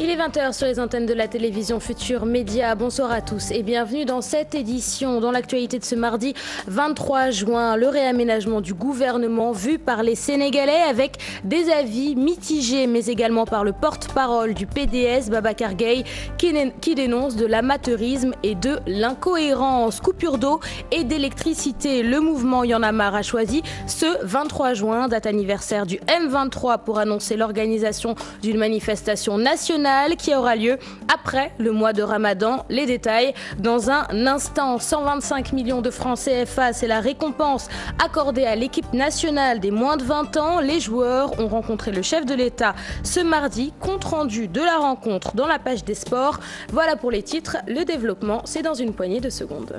Il est 20h sur les antennes de la télévision Futur Média. Bonsoir à tous et bienvenue dans cette édition. Dans l'actualité de ce mardi 23 juin, le réaménagement du gouvernement vu par les Sénégalais avec des avis mitigés, mais également par le porte-parole du PDS, Babacar Gaye, qui dénonce de l'amateurisme et de l'incohérence. Coupure d'eau et d'électricité. Le mouvement Y en a marre a choisi ce 23 juin, date anniversaire du M23, pour annoncer l'organisation d'une manifestation nationale qui aura lieu après le mois de Ramadan. Les détails dans un instant. 125 millions de francs CFA, c'est la récompense accordée à l'équipe nationale des moins de 20 ans. Les joueurs ont rencontré le chef de l'État ce mardi. Compte rendu de la rencontre dans la page des sports. Voilà pour les titres. Le développement, c'est dans une poignée de secondes.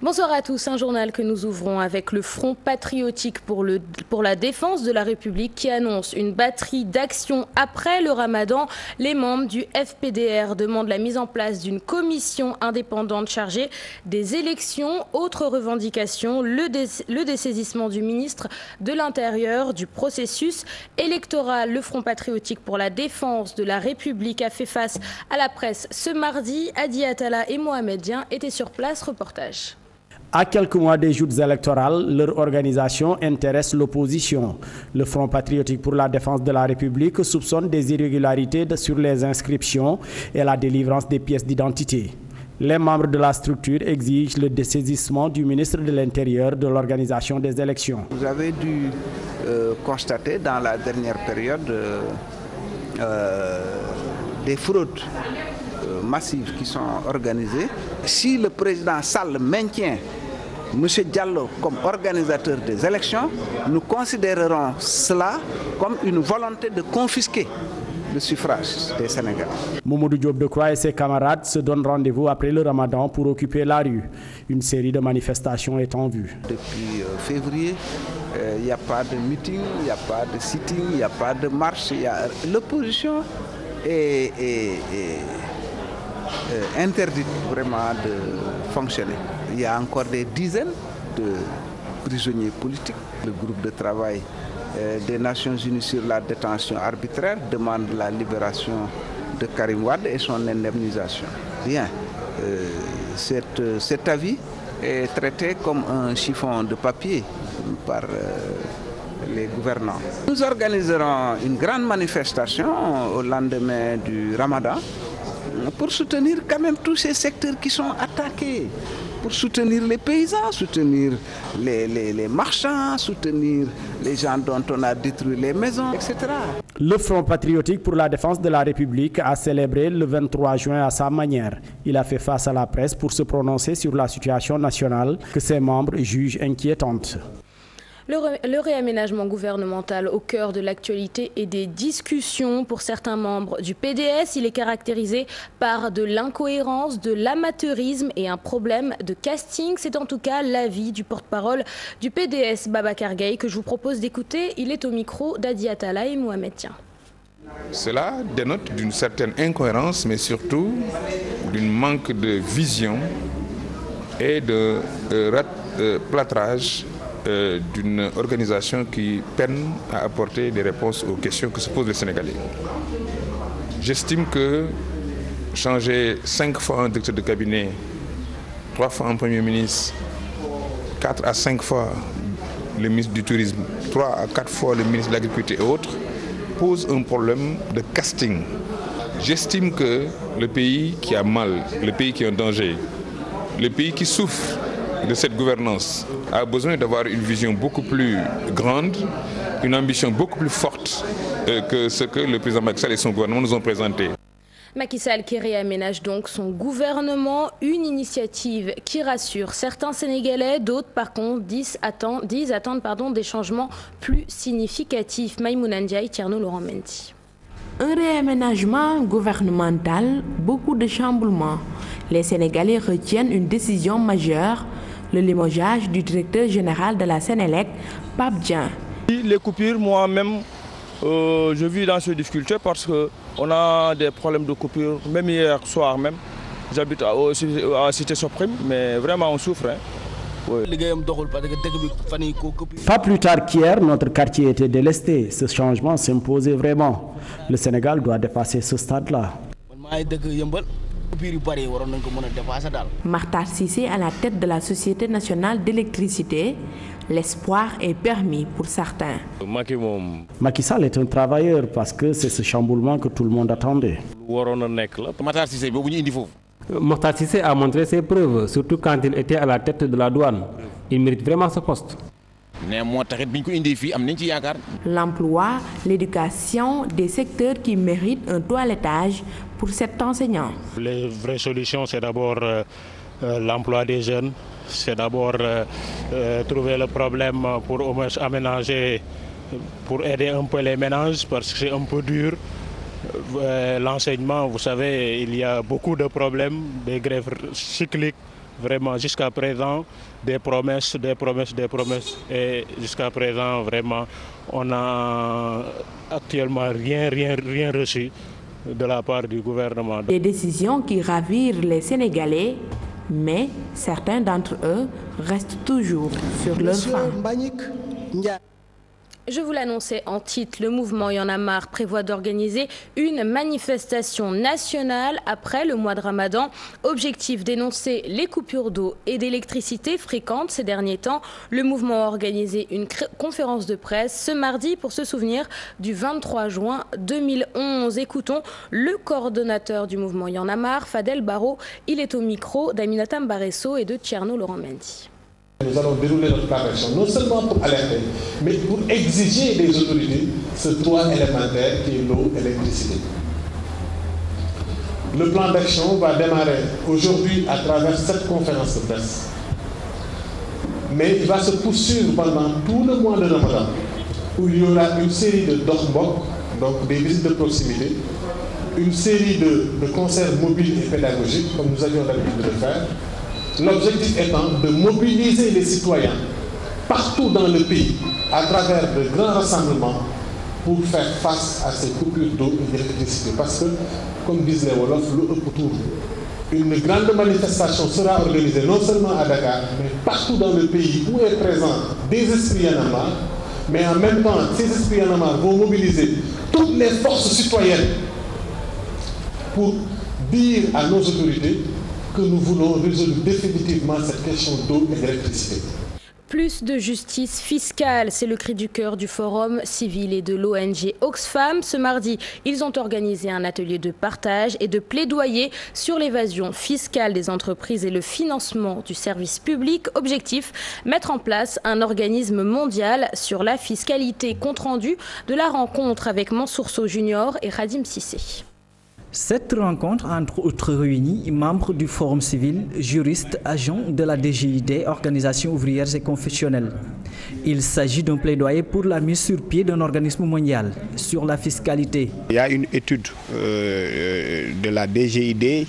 Bonsoir à tous, un journal que nous ouvrons avec le Front patriotique pour la défense de la République qui annonce une batterie d'actions après le Ramadan. Les membres du FPDR demandent la mise en place d'une commission indépendante chargée des élections. Autre revendication, le dessaisissement du ministre de l'Intérieur du processus électoral. Le Front patriotique pour la défense de la République a fait face à la presse ce mardi. Adi Atala et Mohamed Dien étaient sur place. Reportage. À quelques mois des joutes électorales, leur organisation intéresse l'opposition. Le Front patriotique pour la défense de la République soupçonne des irrégularités sur les inscriptions et la délivrance des pièces d'identité. Les membres de la structure exigent le dessaisissement du ministre de l'Intérieur de l'organisation des élections. Vous avez dû constater dans la dernière période des fraudes massives qui sont organisées. Si le président Sall maintient M. Diallo comme organisateur des élections, nous considérerons cela comme une volonté de confisquer le suffrage des Sénégalais. Mamadou Diop Decroix et ses camarades se donnent rendez-vous après le Ramadan pour occuper la rue. Une série de manifestations est en vue. Depuis février, il n'y a pas de meeting, il n'y a pas de sitting, il n'y a pas de marche. L'opposition est interdite vraiment de fonctionner. Il y a encore des dizaines de prisonniers politiques. Le groupe de travail des Nations Unies sur la détention arbitraire demande la libération de Karim Wade et son indemnisation. Bien, cet avis est traité comme un chiffon de papier par les gouvernants. Nous organiserons une grande manifestation au lendemain du Ramadan pour soutenir quand même tous ces secteurs qui sont attaqués, pour soutenir les paysans, soutenir les marchands, soutenir les gens dont on a détruit les maisons, etc. Le Front patriotique pour la défense de la République a célébré le 23 juin à sa manière. Il a fait face à la presse pour se prononcer sur la situation nationale que ses membres jugent inquiétante. Le réaménagement gouvernemental au cœur de l'actualité et des discussions pour certains membres du PDS. Il est caractérisé par de l'incohérence, de l'amateurisme et un problème de casting. C'est en tout cas l'avis du porte-parole du PDS, Babacar Gaye, que je vous propose d'écouter. Il est au micro d'Adi Atala et Mohamed Dien. Cela dénote d'une certaine incohérence, mais surtout d'un manque de vision et de plâtrage d'une organisation qui peine à apporter des réponses aux questions que se posent les Sénégalais. J'estime que changer 5 fois un directeur de cabinet, 3 fois un Premier ministre, 4 à 5 fois le ministre du Tourisme, 3 à 4 fois le ministre de l'Agriculture et autres, pose un problème de casting. J'estime que le pays qui a mal, le pays qui est en danger, le pays qui souffre de cette gouvernance a besoin d'avoir une vision beaucoup plus grande, une ambition beaucoup plus forte que ce que le président Macky Sall et son gouvernement nous ont présenté. Macky Sall qui réaménage donc son gouvernement, une initiative qui rassure certains Sénégalais, d'autres par contre disent attendre des changements plus significatifs. Maïmouna Ndiaye, Tierno Laurent Mendy. Un réaménagement gouvernemental, beaucoup de chamboulements. Les Sénégalais retiennent une décision majeure, le limogeage du directeur général de la Sénélec, Pape Dien. Les coupures, moi-même, je vis dans ces difficultés parce qu'on a des problèmes de coupure, même hier soir même. J'habite à Cité Suprême, mais vraiment on souffre. Hein. Oui. Pas plus tard qu'hier, notre quartier était délesté. Ce changement s'imposait vraiment. Le Sénégal doit dépasser ce stade-là. Makhtar Cissé à la tête de la Société nationale d'électricité, l'espoir est permis pour certains. Macky Sall est un travailleur parce que c'est ce chamboulement que tout le monde attendait. Makhtar Cissé a montré ses preuves, surtout quand il était à la tête de la douane. Il mérite vraiment ce poste. L'emploi, l'éducation, des secteurs qui méritent un toilettage pour cet enseignant. Les vraies solutions, c'est d'abord l'emploi des jeunes, c'est d'abord trouver le problème pour au moins aménager, pour aider un peu les ménages, parce que c'est un peu dur. L'enseignement, vous savez, il y a beaucoup de problèmes, des grèves cycliques, vraiment jusqu'à présent, des promesses. Et jusqu'à présent, vraiment, on n'a actuellement rien reçu de la part du gouvernement. Des décisions qui ravirent les Sénégalais, mais certains d'entre eux restent toujours sur leur faim. Je vous l'annonçais en titre, le mouvement Y en a marre prévoit d'organiser une manifestation nationale après le mois de Ramadan. Objectif, dénoncer les coupures d'eau et d'électricité fréquentes ces derniers temps. Le mouvement a organisé une conférence de presse ce mardi pour se souvenir du 23 juin 2011. Écoutons le coordonnateur du mouvement Y en a marre, Fadel Barro. Il est au micro d'Aminata Mbaresso et de Tcherno Laurent Mendy. Nous allons dérouler notre plan d'action, non seulement pour alerter, mais pour exiger des autorités ce droit élémentaire qui est l'eau et l'électricité. Le plan d'action va démarrer aujourd'hui à travers cette conférence de presse. Mais il va se poursuivre pendant tout le mois de Ramadan, où il y aura une série de dokhbok, donc des visites de proximité, une série de concerts mobiles et pédagogiques, comme nous avions l'habitude de le faire. L'objectif étant de mobiliser les citoyens partout dans le pays à travers de grands rassemblements pour faire face à ces coupures d'eau et d'électricité. Parce que, comme disent les Wolofs, l'eau est autour. Une grande manifestation sera organisée non seulement à Dakar, mais partout dans le pays où est présent des esprits Y en a marre. Mais en même temps, ces esprits Y en a marre vont mobiliser toutes les forces citoyennes pour dire à nos autorités que nous voulons résoudre définitivement cette question d'eau et d'électricité. Plus de justice fiscale, c'est le cri du cœur du Forum civil et de l'ONG Oxfam. Ce mardi, ils ont organisé un atelier de partage et de plaidoyer sur l'évasion fiscale des entreprises et le financement du service public. Objectif, mettre en place un organisme mondial sur la fiscalité. Compte rendu de la rencontre avec Mansour Sow Junior et Khadim Sissé. Cette rencontre a entre autres réuni membres du Forum civil, juristes, agents de la DGID, Organisation ouvrière et confessionnelle. Il s'agit d'un plaidoyer pour la mise sur pied d'un organisme mondial sur la fiscalité. Il y a une étude de la DGID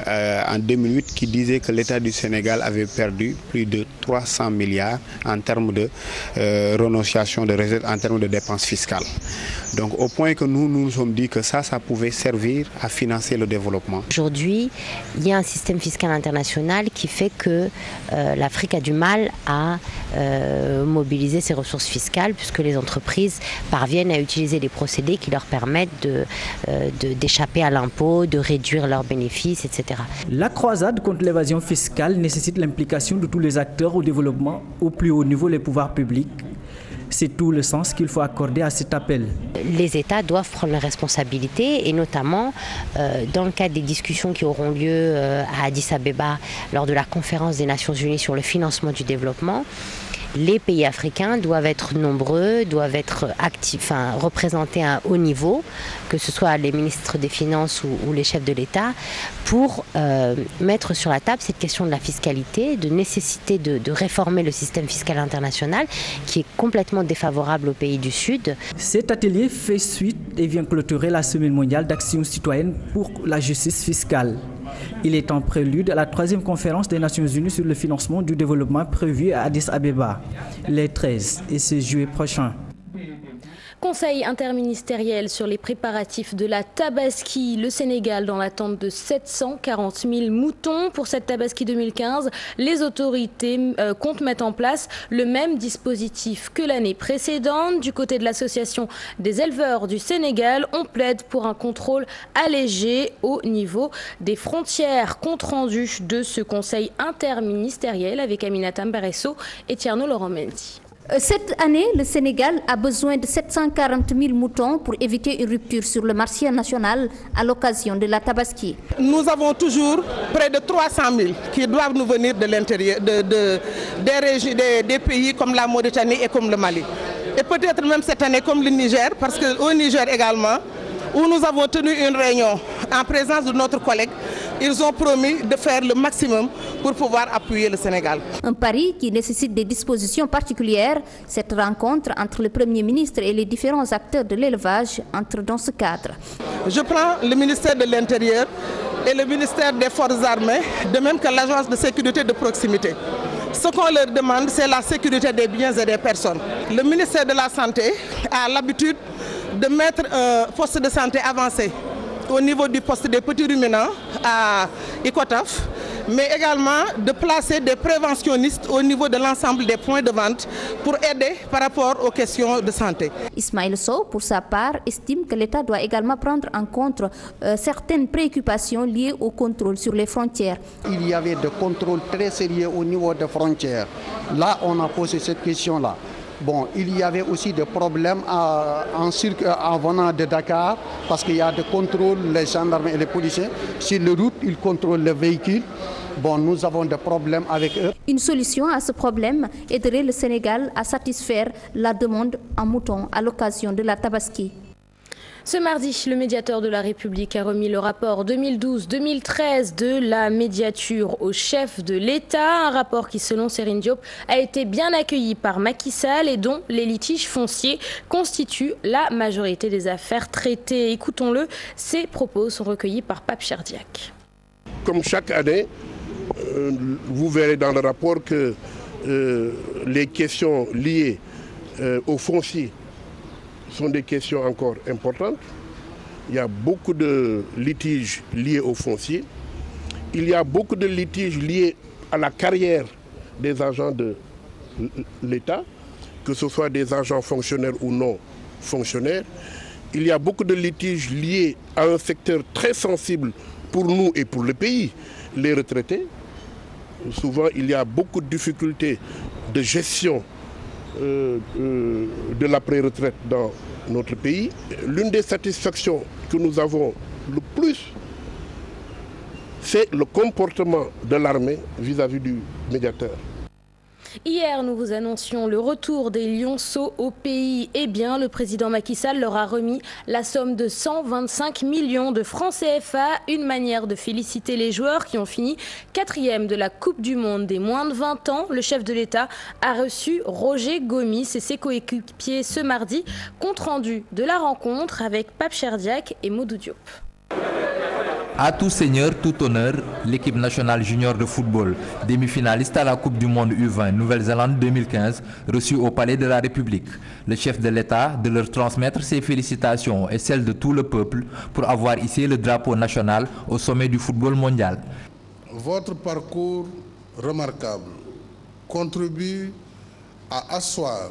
en 2008 qui disait que l'État du Sénégal avait perdu plus de 300 milliards en termes de renonciation de recettes, en termes de dépenses fiscales. Donc au point que nous nous sommes dit que ça pouvait servir à financer le développement. Aujourd'hui, il y a un système fiscal international qui fait que l'Afrique a du mal à mobiliser ses ressources fiscales puisque les entreprises parviennent à utiliser des procédés qui leur permettent d'échapper à l'impôt, de réduire leurs bénéfices, etc. La croisade contre l'évasion fiscale nécessite l'implication de tous les acteurs au développement, au plus haut niveau, les pouvoirs publics. C'est tout le sens qu'il faut accorder à cet appel. Les États doivent prendre leurs responsabilités et notamment dans le cadre des discussions qui auront lieu à Addis Abeba lors de la conférence des Nations Unies sur le financement du développement. Les pays africains doivent être nombreux, doivent être actifs, représentés à un haut niveau, que ce soit les ministres des Finances ou les chefs de l'État, pour mettre sur la table cette question de la fiscalité, de nécessité de réformer le système fiscal international qui est complètement défavorable aux pays du Sud. Cet atelier fait suite et vient clôturer la Semaine mondiale d'action citoyenne pour la justice fiscale. Il est en prélude à la 3e conférence des Nations Unies sur le financement du développement prévue à Addis Abeba, les 13 et 16 juillet prochains. Conseil interministériel sur les préparatifs de la Tabaski. Le Sénégal dans l'attente de 740 000 moutons. Pour cette Tabaski 2015, les autorités comptent mettre en place le même dispositif que l'année précédente. Du côté de l'association des éleveurs du Sénégal, on plaide pour un contrôle allégé au niveau des frontières. Compte rendu de ce Conseil interministériel avec Aminata Mbaresso et Tierno Laurent Mendy. Cette année, le Sénégal a besoin de 740 000 moutons pour éviter une rupture sur le marché national à l'occasion de la Tabaski. Nous avons toujours près de 300 000 qui doivent nous venir de l'intérieur, des pays comme la Mauritanie et comme le Mali. Et peut-être même cette année comme le Niger, parce qu'au Niger également, où nous avons tenu une réunion en présence de notre collègue, ils ont promis de faire le maximum pour pouvoir appuyer le Sénégal. Un pari qui nécessite des dispositions particulières. Cette rencontre entre le Premier ministre et les différents acteurs de l'élevage entre dans ce cadre. Je prends le ministère de l'Intérieur et le ministère des Forces armées, de même que l'Agence de sécurité de proximité. Ce qu'on leur demande, c'est la sécurité des biens et des personnes. Le ministère de la Santé a l'habitude de mettre un poste de santé avancé au niveau du poste des petits ruminants à Icotaf, mais également de placer des préventionnistes au niveau de l'ensemble des points de vente pour aider par rapport aux questions de santé. Ismaël Sow, pour sa part, estime que l'État doit également prendre en compte certaines préoccupations liées au contrôle sur les frontières. Il y avait des contrôles très sérieux au niveau des frontières. Là, on a posé cette question-là. Bon, il y avait aussi des problèmes en venant de Dakar parce qu'il y a des contrôles, les gendarmes et les policiers. Sur les routes, ils contrôlent les véhicules. Bon, nous avons des problèmes avec eux. Une solution à ce problème aiderait le Sénégal à satisfaire la demande en moutons à l'occasion de la Tabaski. Ce mardi, le médiateur de la République a remis le rapport 2012-2013 de la médiature au chef de l'État. Un rapport qui, selon Serigne Diop, a été bien accueilli par Macky Sall et dont les litiges fonciers constituent la majorité des affaires traitées. Écoutons-le, ces propos sont recueillis par Pape Cherdiac. Comme chaque année, vous verrez dans le rapport que les questions liées au foncier sont des questions encore importantes. Il y a beaucoup de litiges liés au foncier. Il y a beaucoup de litiges liés à la carrière des agents de l'État, que ce soit des agents fonctionnaires ou non fonctionnaires. Il y a beaucoup de litiges liés à un secteur très sensible pour nous et pour le pays, les retraités. Souvent, il y a beaucoup de difficultés de gestion de l'après-retraite dans notre pays. L'une des satisfactions que nous avons le plus, c'est le comportement de l'armée vis-à-vis du médiateur. Hier, nous vous annoncions le retour des lionceaux au pays. Eh bien, le président Macky Sall leur a remis la somme de 125 millions de francs CFA. Une manière de féliciter les joueurs qui ont fini 4e de la Coupe du Monde des moins de 20 ans. Le chef de l'État a reçu Roger Gomis et ses coéquipiers ce mardi. Compte rendu de la rencontre avec Pape Cherdiac et Modou Diop. À tout seigneur, tout honneur, l'équipe nationale junior de football, demi-finaliste à la Coupe du Monde U20 Nouvelle-Zélande 2015, reçue au Palais de la République. Le chef de l'État de leur transmettre ses félicitations et celles de tout le peuple pour avoir hissé le drapeau national au sommet du football mondial. Votre parcours remarquable contribue à asseoir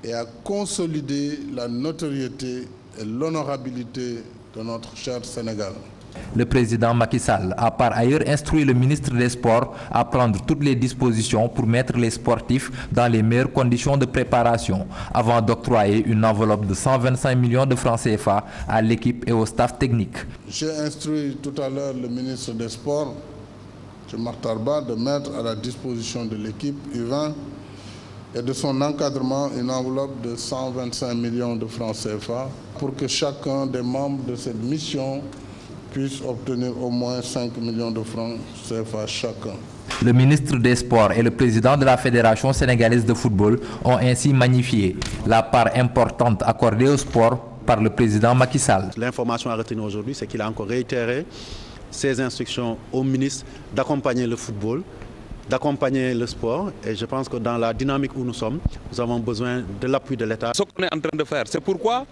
et à consolider la notoriété et l'honorabilité de notre cher Sénégal. Le président Macky Sall a par ailleurs instruit le ministre des Sports à prendre toutes les dispositions pour mettre les sportifs dans les meilleures conditions de préparation avant d'octroyer une enveloppe de 125 millions de francs CFA à l'équipe et au staff technique. J'ai instruit tout à l'heure le ministre des Sports, M. Makhtar, de mettre à la disposition de l'équipe U20 et de son encadrement une enveloppe de 125 millions de francs CFA pour que chacun des membres de cette mission puisse obtenir au moins 5 millions de francs CFA chacun. Le ministre des Sports et le président de la Fédération sénégalaise de football ont ainsi magnifié la part importante accordée au sport par le président Macky Sall. L'information à retenir aujourd'hui, c'est qu'il a encore réitéré ses instructions au ministre d'accompagner le football d'accompagner le sport. Et je pense que dans la dynamique où nous sommes, nous avons besoin de l'appui de l'État. Ce qu'on est en train de faire, c'est pourquoi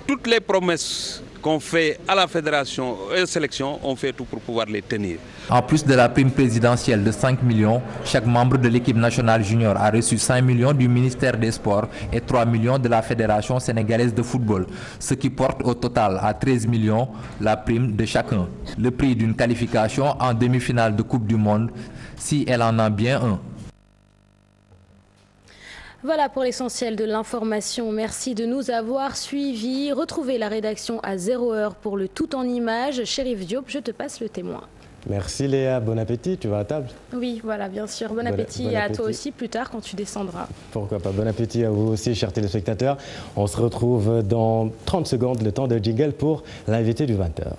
toutes les promesses qu'on fait à la fédération et aux sélections, on fait tout pour pouvoir les tenir. En plus de la prime présidentielle de 5 millions, chaque membre de l'équipe nationale junior a reçu 5 millions du ministère des Sports et 3 millions de la Fédération sénégalaise de football, ce qui porte au total à 13 millions la prime de chacun. Le prix d'une qualification en demi-finale de Coupe du Monde, si elle en a bien un. Voilà pour l'essentiel de l'information. Merci de nous avoir suivis. Retrouvez la rédaction à 0h pour le tout en images. Chérif Diop, je te passe le témoin. Merci Léa, bon appétit, tu vas à table? Oui, voilà, bien sûr. Bon appétit à toi aussi plus tard quand tu descendras. Pourquoi pas, bon appétit à vous aussi, chers téléspectateurs. On se retrouve dans 30 secondes, le temps de jingle pour l'invité du 20h.